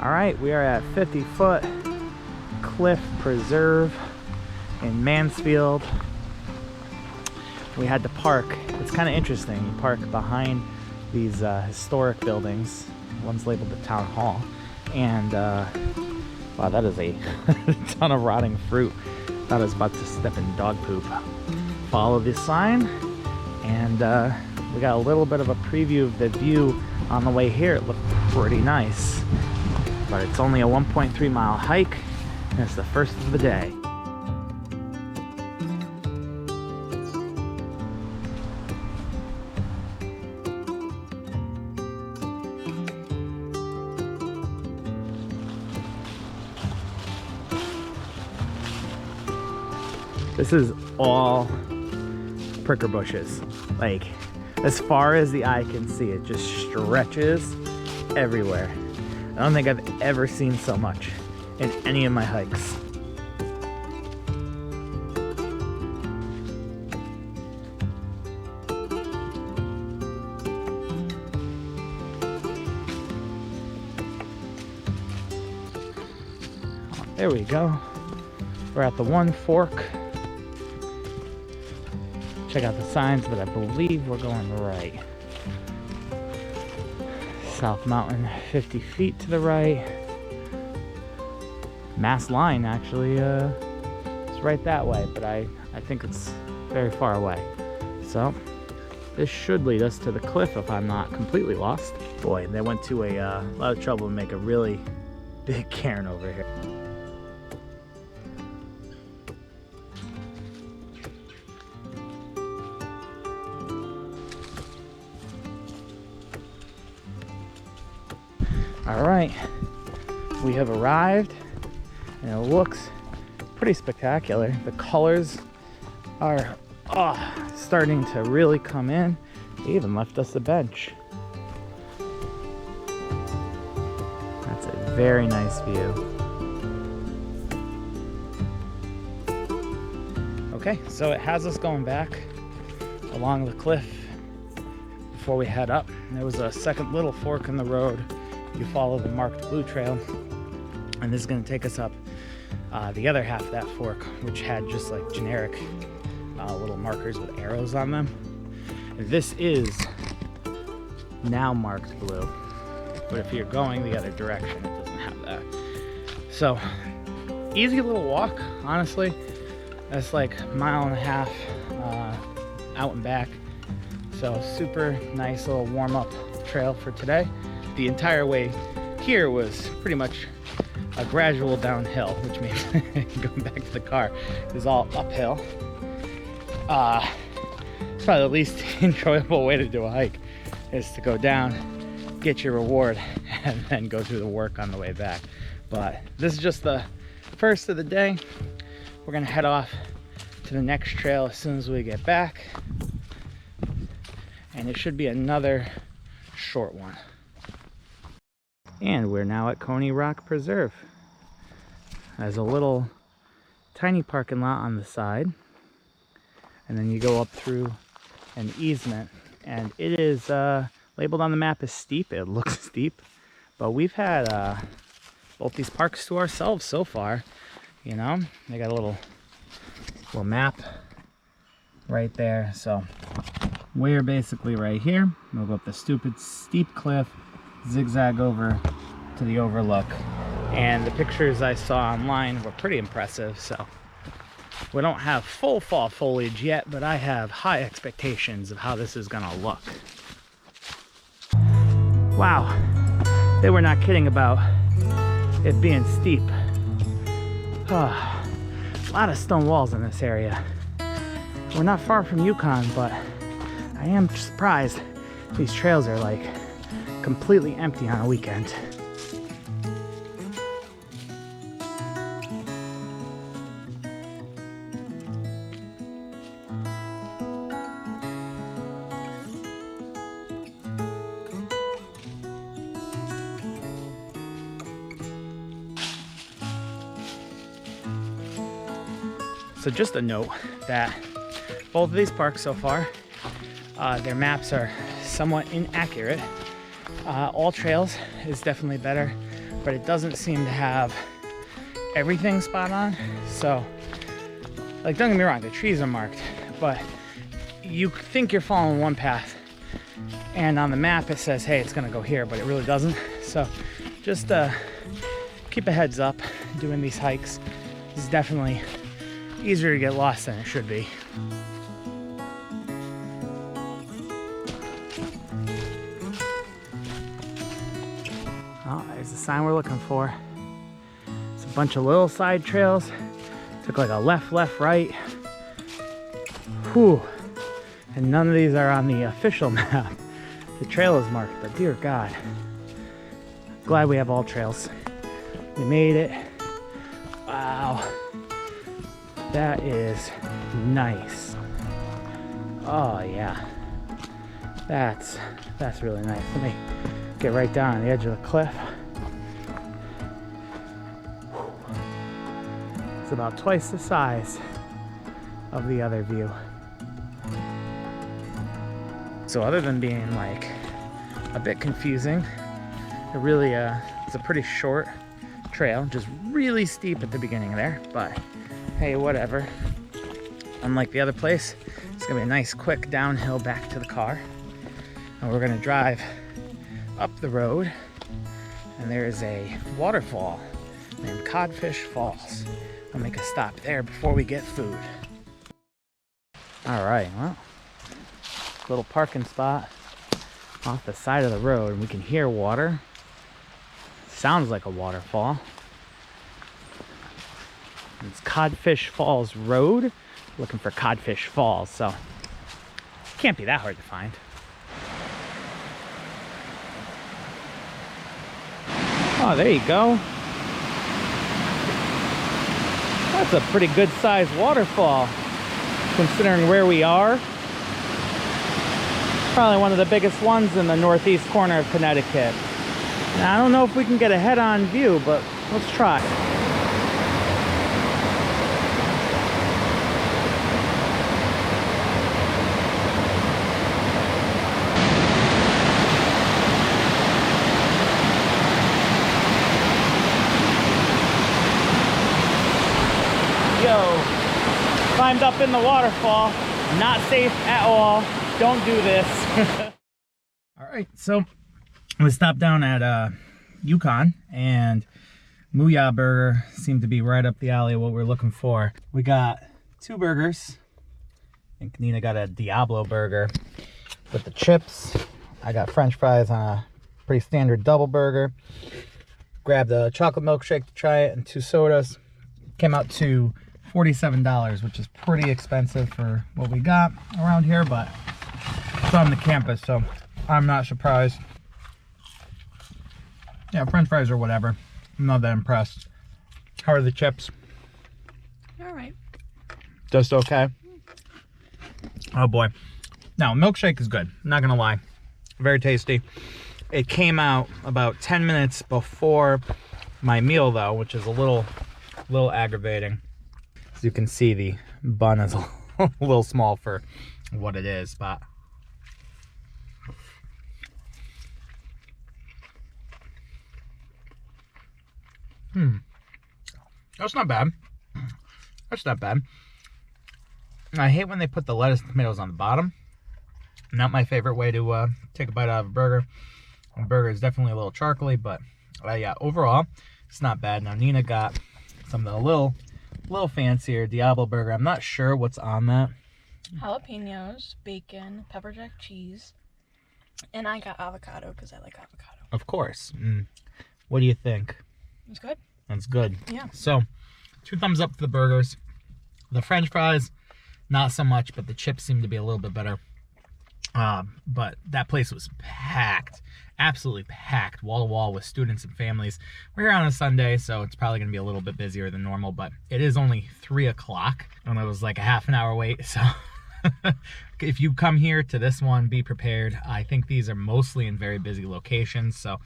All right, we are at 50-foot Cliff Preserve in Mansfield. We had to park. It's kind of interesting. You park behind these historic buildings. One's labeled the Town Hall. And, wow, that is a ton of rotting fruit. Thought I was about to step in dog poop. Follow this sign, and we got a little bit of a preview of the view on the way here. It looked pretty nice. But it's only a 1.3 mile hike, and it's the first of the day. This is all pricker bushes. Like, as far as the eye can see, it just stretches everywhere. I don't think I've ever seen so much in any of my hikes. There we go. We're at the one fork. Check out the signs, but I believe we're going right. South Mountain, 50 feet to the right. Mass Line actually is right that way, but I think it's very far away. So this should lead us to the cliff if I'm not completely lost. Boy, they went to a lot of trouble to make a really big cairn over here. All right, we have arrived, and it looks pretty spectacular. The colors are starting to really come in. They even left us a bench. That's a very nice view. Okay, so it has us going back along the cliff before we head up. There was a second little fork in the road. You follow the marked blue trail, and this is going to take us up the other half of that fork, which had just like generic little markers with arrows on them. This is now marked blue, but if you're going the other direction, it doesn't have that. So easy little walk, honestly. That's like a mile and a half out and back. So super nice little warm-up trail for today. The entire way here was pretty much a gradual downhill, which means going back to the car is all uphill. It's probably the least enjoyable way to do a hike, is to go down, get your reward, and then go through the work on the way back. But this is just the first of the day. We're gonna head off to the next trail as soon as we get back, and it should be another short one. And we're now at Coney Rock Preserve. There's a little tiny parking lot on the side, and then you go up through an easement, and it is labeled on the map as steep. It looks steep, but we've had both these parks to ourselves so far. You know, they got a little map right there. So we're basically right here. We'll go up the stupid steep cliff, zigzag over to the overlook, and the pictures I saw online were pretty impressive. So we don't have full fall foliage yet, but I have high expectations of how this is gonna look. Wow, they were not kidding about it being steep. A lot of stone walls in this area. We're not far from Uconn, but I am surprised these trails are like completely empty on a weekend. So just a note that both of these parks so far, their maps are somewhat inaccurate. All Trails is definitely better. but it doesn't seem to have everything spot on. So, like, don't get me wrong, the trees are marked, but you think you're following one path, and on the map it says, hey, it's gonna go here, but it really doesn't. So just keep a heads up doing these hikes. It's definitely easier to get lost than it should be. Oh, there's the sign we're looking for. It's a bunch of little side trails. Took like a left, right. Whew. And none of these are on the official map. The trail is marked, but dear God. Glad we have all trails. We made it. Wow. That is nice. Oh yeah. That's really nice. Let me get right down on the edge of the cliff. It's about twice the size of the other view. So other than being like a bit confusing, it really it's a pretty short trail, just really steep at the beginning there, but hey, whatever. Unlike the other place, it's gonna be a nice quick downhill back to the car, and we're gonna drive up the road, and there is a waterfall named Codfish Falls. I'll make a stop there before we get food. All right, well, little parking spot off the side of the road, and we can hear water. Sounds like a waterfall. It's Codfish Falls Road. Looking for Codfish Falls, so can't be that hard to find. Oh, there you go. That's a pretty good sized waterfall considering where we are. Probably one of the biggest ones in the northeast corner of Connecticut. Now, I don't know if we can get a head-on view, but let's try. Yo, climbed up in the waterfall. Not safe at all. Don't do this. All right, so we stopped down at Uconn, and Mooyah burger seemed to be right up the alley of what we're looking for. We got 2 burgers. I think Nina got a Diablo burger with the chips. I got French fries on a pretty standard double burger. Grabbed a chocolate milkshake to try it and 2 sodas. Came out to $47, which is pretty expensive for what we got around here, but it's on the campus, so I'm not surprised. Yeah, French fries or whatever. I'm not that impressed. How are the chips? All right. Just okay? Oh boy. Now, milkshake is good. I'm not gonna lie. Very tasty. It came out about 10 minutes before my meal though, which is a little aggravating. As you can see, the bun is a little small for what it is, but that's not bad. That's not bad. I hate when they put the lettuce and tomatoes on the bottom. Not my favorite way to take a bite out of a burger. The burger is definitely a little charcoaly, but yeah, overall, it's not bad. Now, Nina got some of the little fancier Diablo burger. I'm not sure what's on that. Jalapenos, bacon, pepper jack cheese, and I got avocado because I like avocado. Of course. What do you think? It's good. That's good. Yeah. So, 2 thumbs up for the burgers. The French fries, not so much, but the chips seem to be a little bit better. But that place was packed, absolutely packed, wall to wall with students and families. We're here on a Sunday, so it's probably going to be a little bit busier than normal, but it is only 3 o'clock, and it was like a half an hour wait, so if you come here to this one, be prepared. I think these are mostly in very busy locations, so,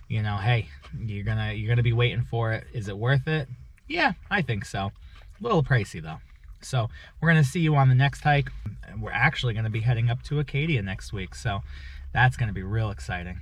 you know, hey, you're gonna be waiting for it. Is it worth it? Yeah, I think so. A little pricey though. So we're gonna see you on the next hike. We're actually gonna be heading up to Acadia next week, so that's gonna be real exciting.